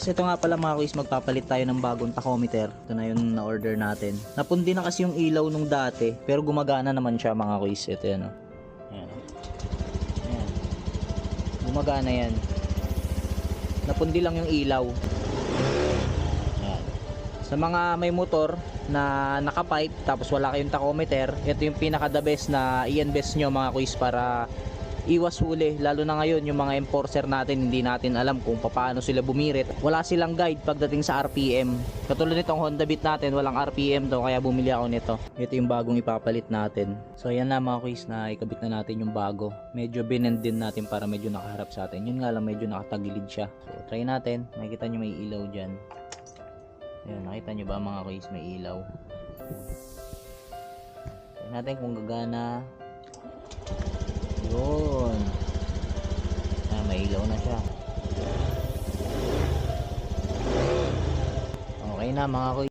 Kasi ito nga pala mga kuys, magpapalit tayo ng bagong tachometer. Ito na yung na-order natin. Napundi na kasi yung ilaw nung dati, pero gumagana naman siya mga kuys. Ito yan o. Ayan. Ayan. Gumagana yan. Napundi lang yung ilaw. Ayan. Sa mga may motor na naka-pipe tapos wala kayong tachometer, ito yung pinaka the best na i-invest nyo mga kuys para iwas huli. Lalo na ngayon yung mga enforcer natin, hindi natin alam kung paano sila bumirit. Wala silang guide pagdating sa RPM. Katulad nitong Honda Beat natin, walang RPM to, kaya bumili ako nito. Ito yung bagong ipapalit natin. So ayan na mga kuys, na ikabit na natin yung bago. Medyo binend din natin para medyo nakaharap sa atin. Yun nga lang, medyo nakatagilid siya. So try natin. Makikita nyo may ilaw dyan. Ayan, nakita nyo ba mga kuys, may ilaw. Try natin kung gagana. Yun. May ilaw na siya. Okay na mga kuy.